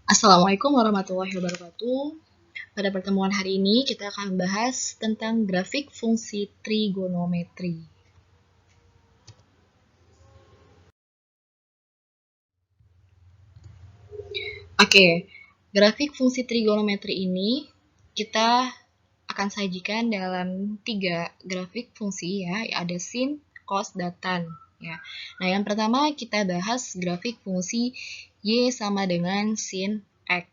Assalamualaikum warahmatullahi wabarakatuh. Pada pertemuan hari ini kita akan membahas tentang grafik fungsi trigonometri. Oke, grafik fungsi trigonometri ini kita akan sajikan dalam 3 grafik fungsi ya, ada sin, cos, dan tan ya. Nah, yang pertama kita bahas grafik fungsi y sama dengan sin x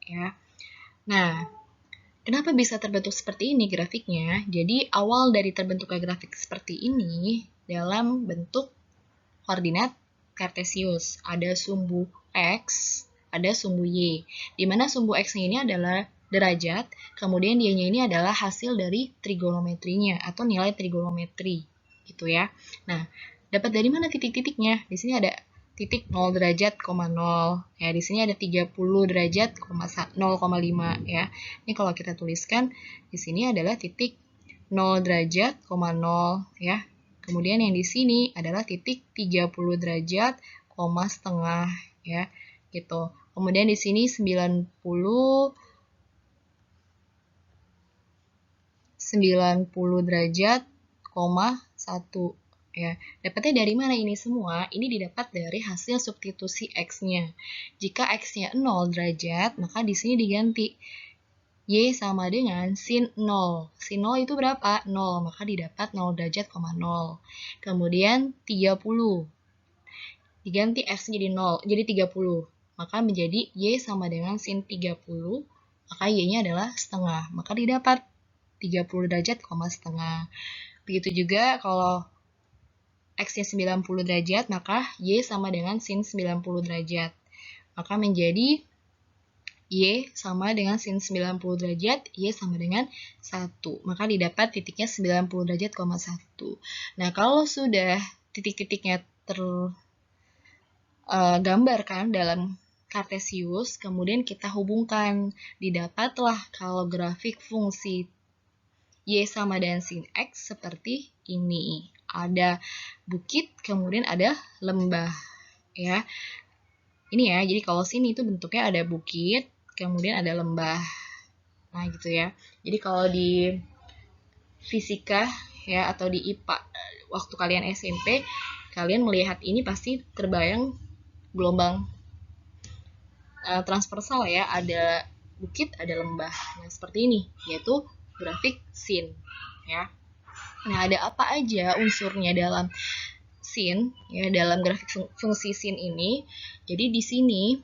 ya. Nah, kenapa bisa terbentuk seperti ini grafiknya? Jadi awal dari terbentuknya grafik seperti ini dalam bentuk koordinat kartesius. Ada sumbu x, ada sumbu y. Di mana sumbu x-nya ini adalah derajat, kemudian y-nya ini adalah hasil dari trigonometrinya atau nilai trigonometri gitu ya. Nah, dapat dari mana titik-titiknya? Di sini ada titik 0 derajat, 0. Ya, di sini ada 30 derajat, 0,5 ya. Ini kalau kita tuliskan di sini adalah titik 0 derajat, 0 ya. Kemudian yang di sini adalah titik 30 derajat, koma setengah ya, gitu. Kemudian di sini 90 derajat, koma 1 ya. Dapatnya dari mana ini semua? Ini didapat dari hasil substitusi x-nya. Jika x-nya 0 derajat, maka di sini diganti y sama dengan sin 0. Sin 0 itu berapa? 0, maka didapat 0 derajat, 0. Kemudian 30. Diganti x jadi 0, jadi 30. Maka menjadi y sama dengan sin 30, maka y-nya adalah setengah. Maka didapat 30 derajat, setengah. Begitu juga kalau x-nya 90 derajat, maka y sama dengan sin 90 derajat. Maka menjadi y sama dengan sin 90 derajat, y sama dengan 1. Maka didapat titiknya 90 derajat, 1. Nah, kalau sudah titik-titiknya tergambarkan dalam kartesius, kemudian kita hubungkan, didapatlah kalau grafik fungsi y sama dengan sin x seperti ini. Ada bukit, kemudian ada lembah ya. Ini ya, jadi kalau sini itu bentuknya ada bukit, kemudian ada lembah. Nah, gitu ya. Jadi kalau di fisika ya atau di IPA waktu kalian SMP, kalian melihat ini pasti terbayang gelombang transversal ya, ada bukit, ada lembah. Nah, seperti ini, yaitu grafik sin ya. Nah, ada apa aja unsurnya dalam sin ya, dalam grafik fungsi sin ini? Jadi di sini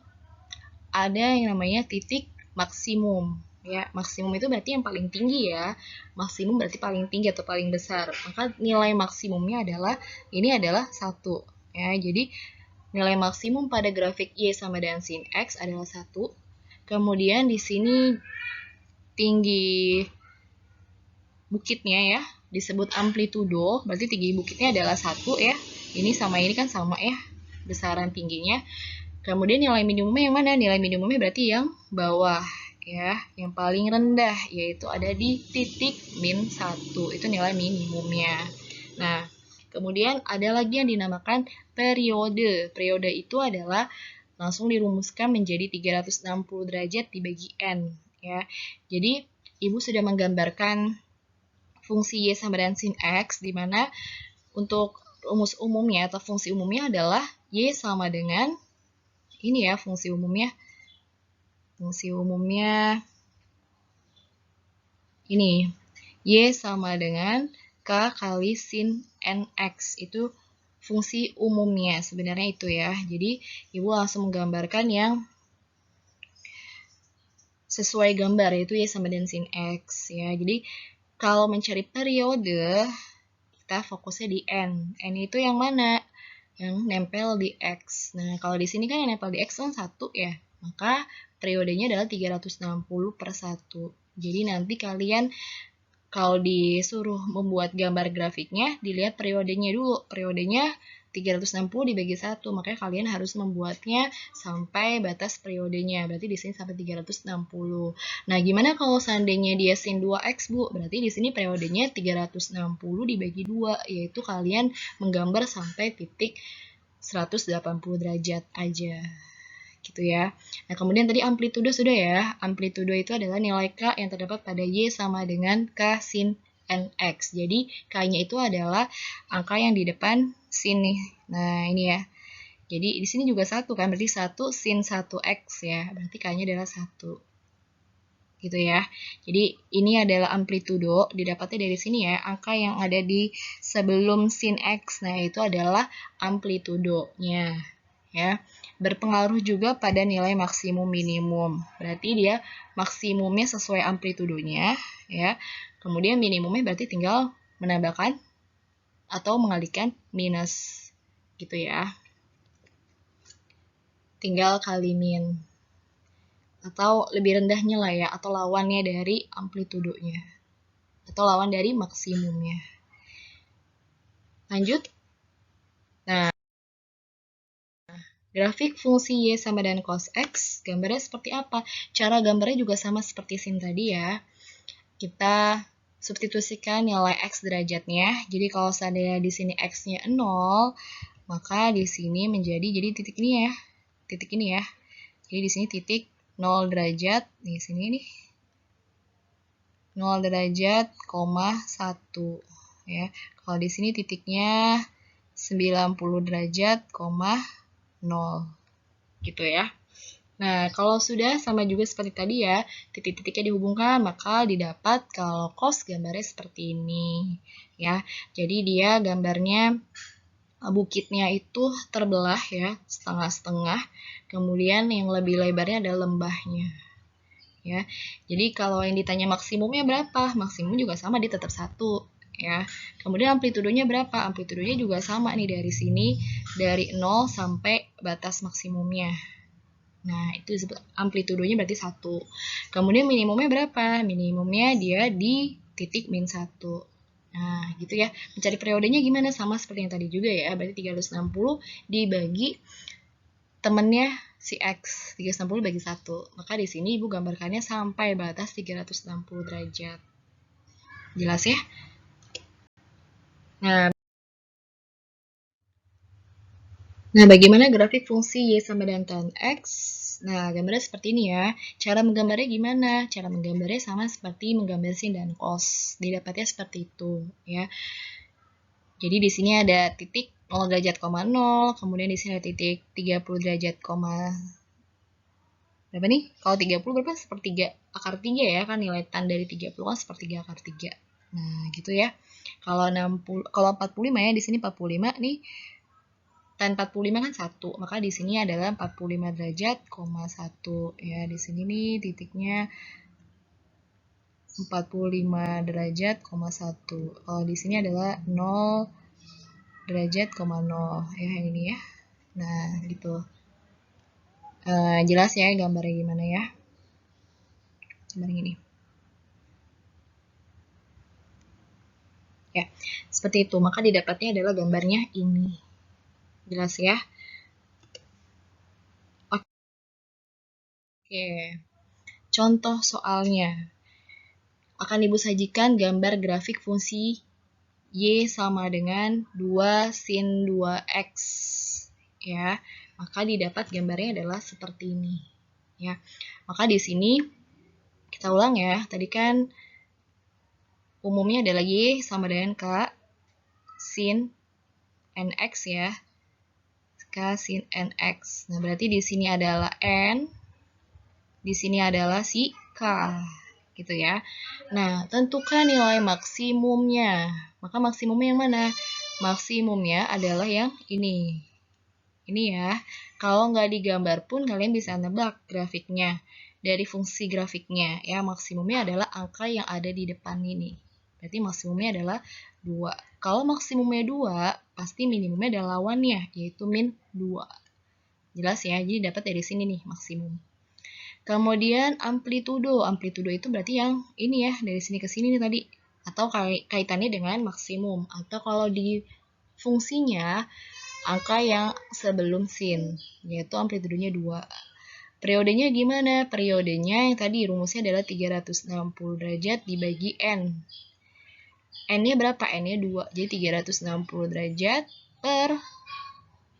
ada yang namanya titik maksimum ya. Maksimum itu berarti yang paling tinggi ya. Maksimum berarti paling tinggi atau paling besar. Maka nilai maksimumnya adalah ini adalah 1 ya. Jadi nilai maksimum pada grafik y sama dengan sin x adalah 1. Kemudian di sini tinggi bukitnya ya disebut amplitudo, berarti tinggi bukitnya adalah 1 ya. Ini sama ini kan sama ya, besaran tingginya. Kemudian nilai minimumnya yang mana? Nilai minimumnya berarti yang bawah ya, yang paling rendah, yaitu ada di titik min 1. Itu nilai minimumnya. Nah, kemudian ada lagi yang dinamakan periode. Periode itu adalah langsung dirumuskan menjadi 360 derajat dibagi n ya. Jadi Ibu sudah menggambarkan fungsi y sama dengan sin x, di mana untuk rumus umumnya atau fungsi umumnya adalah y sama dengan ini ya, fungsi umumnya. Fungsi umumnya ini. Y sama dengan K kali sin NX. Itu fungsi umumnya. Sebenarnya itu ya. Jadi, Ibu langsung menggambarkan yang sesuai gambar, yaitu Y sama dengan sin X. Ya. Jadi, kalau mencari periode, kita fokusnya di N. N itu yang mana? Yang nempel di X. Nah, kalau di sini kan yang nempel di X kan 1 ya. Maka periodenya adalah 360 per 1. Jadi nanti kalian kalau disuruh membuat gambar grafiknya, dilihat periodenya dulu. Periodenya 360 dibagi 1, makanya kalian harus membuatnya sampai batas periodenya. Berarti di sini sampai 360. Nah, gimana kalau seandainya dia sin 2x, Bu? Berarti di sini periodenya 360 dibagi 2, yaitu kalian menggambar sampai titik 180 derajat aja. gitu ya. Nah, kemudian tadi amplitudo sudah ya. Amplitudo itu adalah nilai K yang terdapat pada Y sama dengan K sin NX. Jadi, K-nya itu adalah angka yang di depan sin nih. Nah, ini ya. Jadi, di sini juga 1 kan, berarti 1 sin 1X ya. Berarti K-nya adalah 1. Gitu ya. Jadi, ini adalah amplitudo, didapatnya dari sini ya. Angka yang ada di sebelum sin X. Nah, itu adalah amplitudonya. Ya, berpengaruh juga pada nilai maksimum minimum. Berarti dia maksimumnya sesuai amplitudonya, ya. Kemudian minimumnya berarti tinggal menambahkan atau mengalihkan minus, gitu ya. Tinggal kali min. Atau lebih rendahnya lah ya, atau lawannya dari amplitudonya. Atau lawan dari maksimumnya. Lanjut. Nah, grafik fungsi Y sama dengan cos X, gambarnya seperti apa? Cara gambarnya juga sama seperti sin tadi ya. Kita substitusikan nilai X derajatnya. Jadi kalau seandainya di sini X-nya 0, maka di sini menjadi jadi titik ini ya. Titik ini ya. Jadi di sini titik 0 derajat, di sini nih. 0 derajat, 1 ya. Kalau di sini titiknya 90 derajat, 0 gitu ya. Nah, kalau sudah sama juga seperti tadi ya, titik-titiknya dihubungkan, maka didapat kalau cos gambarnya seperti ini ya. Jadi dia gambarnya bukitnya itu terbelah ya, setengah-setengah. Kemudian yang lebih lebarnya adalah lembahnya. Ya. Jadi kalau yang ditanya maksimumnya berapa? Maksimum juga sama, dia tetap 1 ya. Kemudian amplitudonya berapa? Amplitudonya juga sama nih dari sini, dari 0 sampai batas maksimumnya. Nah, itu disebut amplitudonya berarti 1. Kemudian minimumnya berapa? Minimumnya dia di titik min 1. Nah, gitu ya. Mencari periodenya gimana? Sama seperti yang tadi juga ya. Berarti 360 dibagi temennya si X. 360 bagi 1. Maka di sini Ibu gambarkannya sampai batas 360 derajat. Jelas ya? Nah, bagaimana grafik fungsi Y sama dengan tan X? Nah, gambarnya seperti ini ya. Cara menggambarnya gimana? Cara menggambarnya sama seperti menggambar sin dan cos. Didapatnya seperti itu ya. Jadi di sini ada titik 0 derajat, 0, kemudian di sini ada titik 30 derajat, berapa nih? Kalau 30 berapa? Sepertiga akar 3 ya, kan nilai tan dari 30 kan sepertiga akar 3. Nah, gitu ya. Kalau 45 ya, di sini 45 nih. Tan 45 kan 1, maka di sini adalah 45 derajat, 1 ya. Di sini nih titiknya 45 derajat, 1. Kalau di sini adalah 0 derajat, 0 ya, yang ini ya. Nah, gitu. Jelas ya gambarnya gimana ya? Gambar ini. Ya, seperti itu. Maka didapatnya adalah gambarnya ini. Jelas ya? Oke. Contoh soalnya. Akan Ibu sajikan gambar grafik fungsi Y sama dengan 2 sin 2X. Ya, maka didapat gambarnya adalah seperti ini. Ya, maka di sini kita ulang ya. Tadi kan umumnya adalah Y sama dengan K sin NX ya. K sin NX. Nah, berarti di sini adalah N, di sini adalah si K, gitu ya. Nah, tentukan nilai maksimumnya. Maka maksimumnya yang mana? Maksimumnya adalah yang ini. Ini ya. Kalau nggak digambar pun kalian bisa nebak grafiknya. Dari fungsi grafiknya ya, maksimumnya adalah angka yang ada di depan ini. Berarti maksimumnya adalah 2. Kalau maksimumnya 2, pasti minimumnya adalah lawannya, yaitu min 2. Jelas ya, jadi dapat dari sini nih maksimum. Kemudian amplitudo. Amplitudo itu berarti yang ini ya, dari sini ke sini nih tadi. Atau kaitannya dengan maksimum. Atau kalau di fungsinya, angka yang sebelum sin, yaitu amplitudonya 2. Periodenya gimana? Periodenya yang tadi rumusnya adalah 360 derajat dibagi N. N-nya berapa? N-nya 2. Jadi 360 derajat per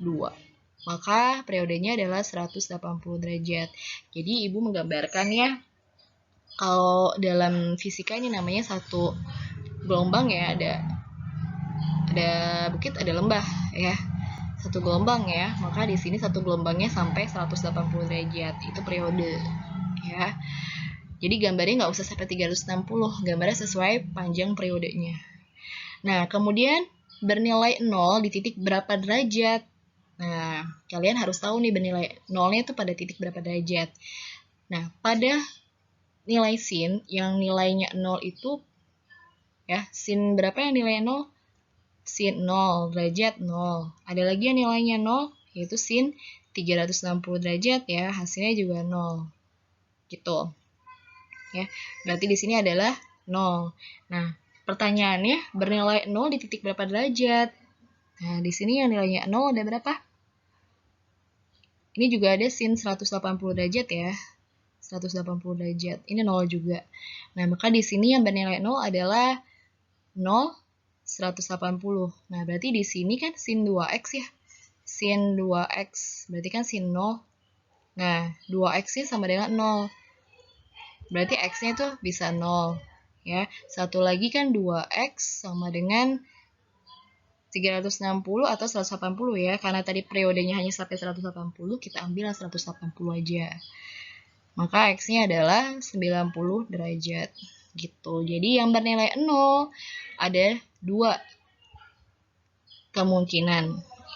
2. maka periodenya adalah 180 derajat. Jadi Ibu menggambarkan ya, kalau dalam fisika ini namanya satu gelombang ya, ada bukit, ada lembah ya. Satu gelombang ya, maka di sini satu gelombangnya sampai 180 derajat, itu periode ya. Jadi gambarnya nggak usah sampai 360, gambarnya sesuai panjang periodenya. Nah, kemudian bernilai 0 di titik berapa derajat? Nah, kalian harus tahu nih bernilai 0-nya itu pada titik berapa derajat. Nah, pada nilai sin yang nilainya 0 itu ya, sin berapa yang nilainya 0? Sin 0, derajat 0. Ada lagi yang nilainya 0, yaitu sin 360 derajat ya, hasilnya juga 0. Gitu. Ya, berarti di sini adalah 0. Nah, pertanyaannya bernilai 0 di titik berapa derajat? Nah, di sini yang nilainya 0 ada berapa? Ini juga ada sin 180 derajat ya. 180 derajat. Ini 0 juga. Nah, maka di sini yang bernilai 0 adalah 0, 180. Nah, berarti di sini kan sin 2x ya. Sin 2x, berarti kan sin 0. Nah, 2x-nya sama dengan 0. Berarti x-nya itu bisa 0. Ya, satu lagi kan 2x sama dengan 360 atau 180 ya. Karena tadi periodenya hanya sampai 180, kita ambil 180 aja. Maka x-nya adalah 90 derajat. Gitu. Jadi yang bernilai 0 ada 2 kemungkinan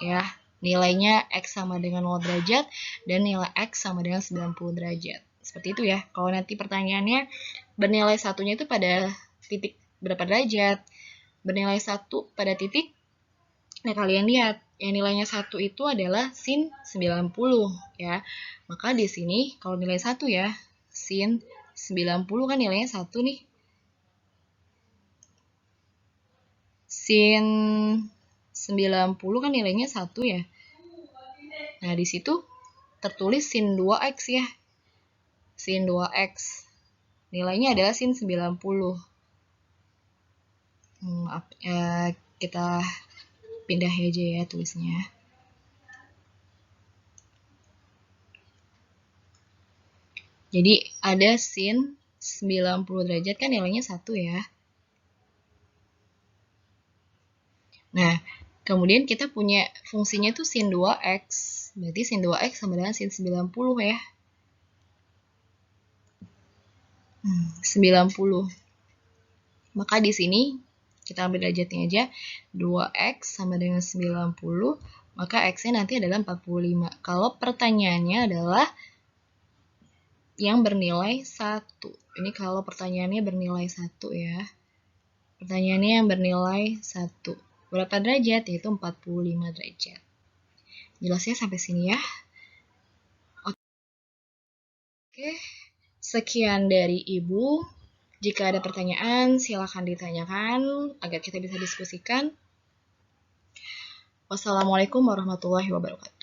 ya. Nilainya x sama dengan 0 derajat dan nilai x sama dengan 90 derajat. Seperti itu ya. Kalau nanti pertanyaannya bernilai satunya itu pada titik berapa derajat? Bernilai 1 pada titik, nah kalian lihat yang nilainya 1 itu adalah sin 90 ya. Maka di sini kalau nilai 1 ya, sin 90 kan nilainya 1 nih. Sin 90 kan nilainya 1 ya. Nah, di situ tertulis sin 2x ya. Sin 2x. Nilainya adalah sin 90. Kita pindah aja ya tulisnya. Jadi ada sin 90 derajat kan nilainya 1 ya. Nah, kemudian kita punya fungsinya tuh sin 2x. Berarti sin 2x sama dengan sin 90 ya. 90. Maka di sini kita ambil derajatnya aja. 2x sama dengan 90. Maka x-nya nanti adalah 45. Kalau pertanyaannya adalah yang bernilai 1. Ini kalau pertanyaannya bernilai 1 ya. Pertanyaannya yang bernilai 1. Berapa derajat? Yaitu 45 derajat. Jelasnya sampai sini ya. Oke, sekian dari Ibu. Jika ada pertanyaan, silakan ditanyakan agar kita bisa diskusikan. Wassalamualaikum warahmatullahi wabarakatuh.